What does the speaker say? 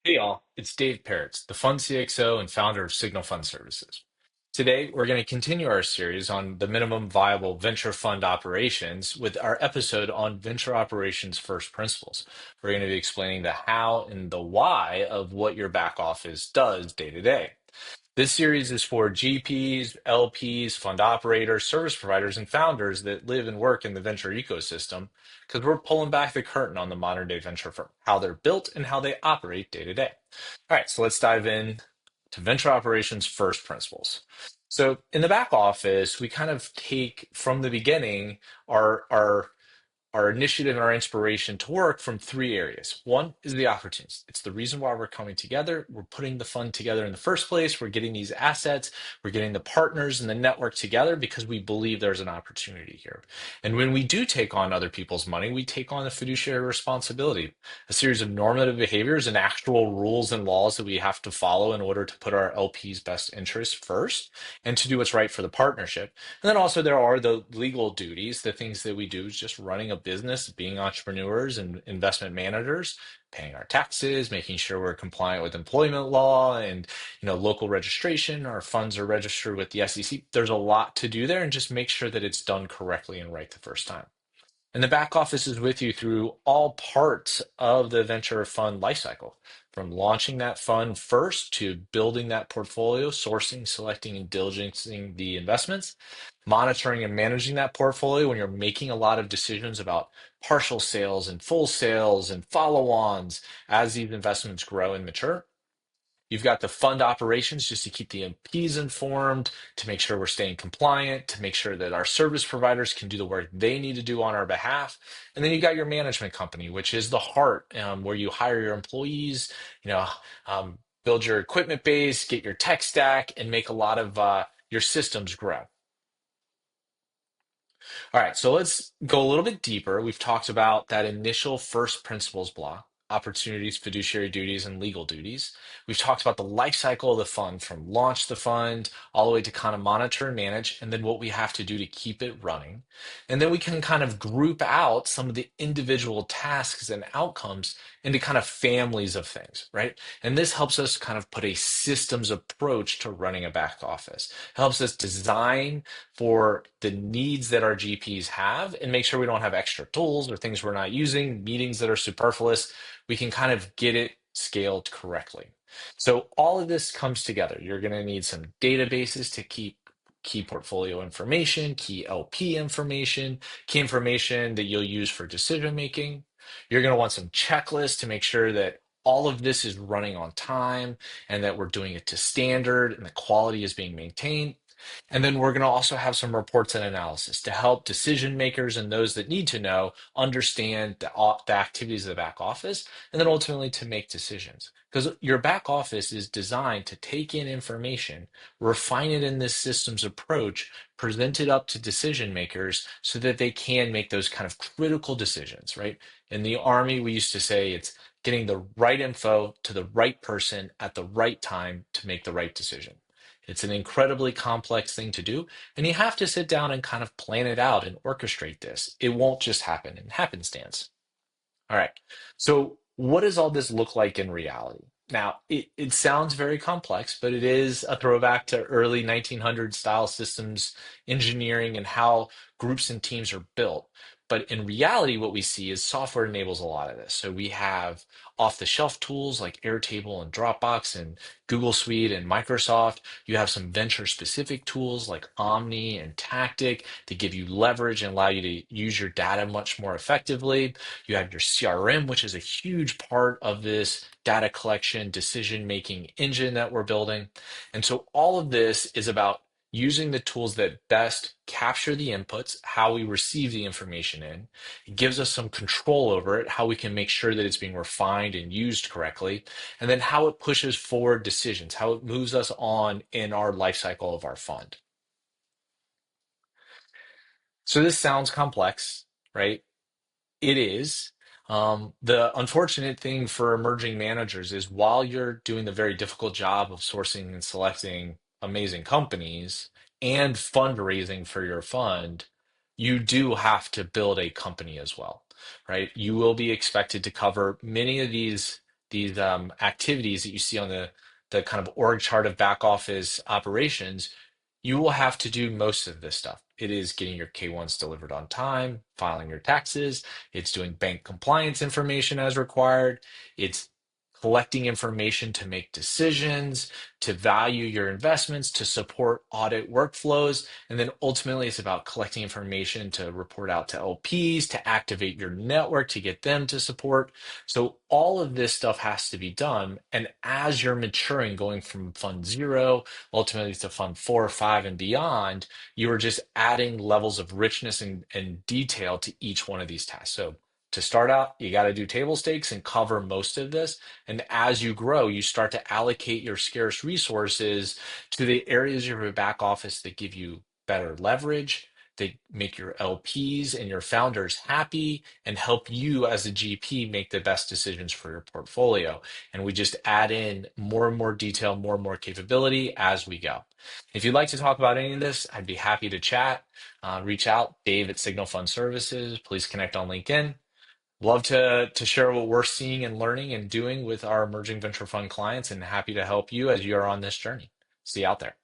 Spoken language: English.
Hey y'all, it's Dave Peretz, the Fund CXO and founder of Signal Fund Services. Today, we're going to continue our series on the minimum viable venture fund operations with our episode on venture operations first principles. We're going to be explaining the how and the why of what your back office does day to day. This series is for GPs, LPs, fund operators, service providers, and founders that live and work in the venture ecosystem because we're pulling back the curtain on the modern day venture firm, how they're built and how they operate day to day. All right, so let's dive in to venture operations first principles. So in the back office, we kind of take from the beginning our initiative and our inspiration to work from three areas. One is the opportunities. It's the reason why we're coming together. We're putting the fund together in the first place. We're getting these assets. We're getting the partners and the network together because we believe there's an opportunity here. And when we do take on other people's money, we take on a fiduciary responsibility, a series of normative behaviors and actual rules and laws that we have to follow in order to put our LP's best interests first and to do what's right for the partnership. And then also there are the legal duties, the things that we do is just running a business, being entrepreneurs and investment managers, paying our taxes, making sure we're compliant with employment law and local registration. Our funds are registered with the SEC. There's a lot to do there and just make sure that it's done correctly and right the first time. And the back office is with you through all parts of the venture fund lifecycle, from launching that fund first to building that portfolio, sourcing, selecting, and diligencing the investments, monitoring and managing that portfolio when you're making a lot of decisions about partial sales and full sales and follow-ons as these investments grow and mature. You've got the fund operations just to keep the MPs informed, to make sure we're staying compliant, to make sure that our service providers can do the work they need to do on our behalf. And then you've got your management company, which is the heart, where you hire your employees, you know, build your equipment base, get your tech stack, and make a lot of your systems grow. All right, so let's go a little bit deeper. We've talked about that initial first principles block, opportunities, fiduciary duties, and legal duties. We've talked about the life cycle of the fund from launch the fund all the way to kind of monitor and manage, and then what we have to do to keep it running. And then we can kind of group out some of the individual tasks and outcomes into kind of families of things, right? And this helps us kind of put a systems approach to running a back office. Helps us design for the needs that our GPs have and make sure we don't have extra tools or things we're not using, meetings that are superfluous. We can kind of get it scaled correctly. So all of this comes together. You're going to need some databases to keep key portfolio information, key LP information, key information that you'll use for decision making. You're going to want some checklists to make sure that all of this is running on time and that we're doing it to standard and the quality is being maintained. And then we're going to also have some reports and analysis to help decision makers and those that need to know understand the activities of the back office and then ultimately to make decisions. Because your back office is designed to take in information, refine it in this systems approach, present it up to decision makers so that they can make those kind of critical decisions, right? In the Army, we used to say it's getting the right info to the right person at the right time to make the right decision. It's an incredibly complex thing to do, and you have to sit down and kind of plan it out and orchestrate this. It won't just happen in happenstance. All right. So, what does all this look like in reality? Now, it sounds very complex, but it is a throwback to early 1900 style systems engineering and how groups and teams are built. But in reality, what we see is software enables a lot of this. So we have off the shelf tools like Airtable and Dropbox and Google Suite and Microsoft. You have some venture specific tools like Omni and Tactic that give you leverage and allow you to use your data much more effectively. You have your CRM, which is a huge part of this data collection, decision making engine that we're building. And so all of this is about using the tools that best capture the inputs, how we receive the information in. It gives us some control over it, how we can make sure that it's being refined and used correctly, and then how it pushes forward decisions, how it moves us on in our life cycle of our fund. So this sounds complex, right? It is. The unfortunate thing for emerging managers is while you're doing the very difficult job of sourcing and selecting amazing companies and fundraising for your fund, you do have to build a company as well, right? You will be expected to cover many of these these activities that you see on the kind of org chart of back office operations, you will have to do most of this stuff. It is getting your K-1s delivered on time, filing your taxes, it's doing bank compliance information as required, it's collecting information to make decisions, to value your investments, to support audit workflows. And then ultimately, it's about collecting information to report out to LPs, to activate your network, to get them to support. So all of this stuff has to be done. And as you're maturing, going from fund zero, ultimately to fund four, five, and beyond, you are just adding levels of richness and detail to each one of these tasks. So to start out, you got to do table stakes and cover most of this. And as you grow, you start to allocate your scarce resources to the areas of your back office that give you better leverage, that make your LPs and your founders happy, and help you as a GP make the best decisions for your portfolio. And we just add in more and more detail, more and more capability as we go. If you'd like to talk about any of this, I'd be happy to chat. Reach out, Dave at Signal Fund Services. Please connect on LinkedIn. Love to share what we're seeing and learning and doing with our emerging venture fund clients, and happy to help you as you are on this journey. See you out there.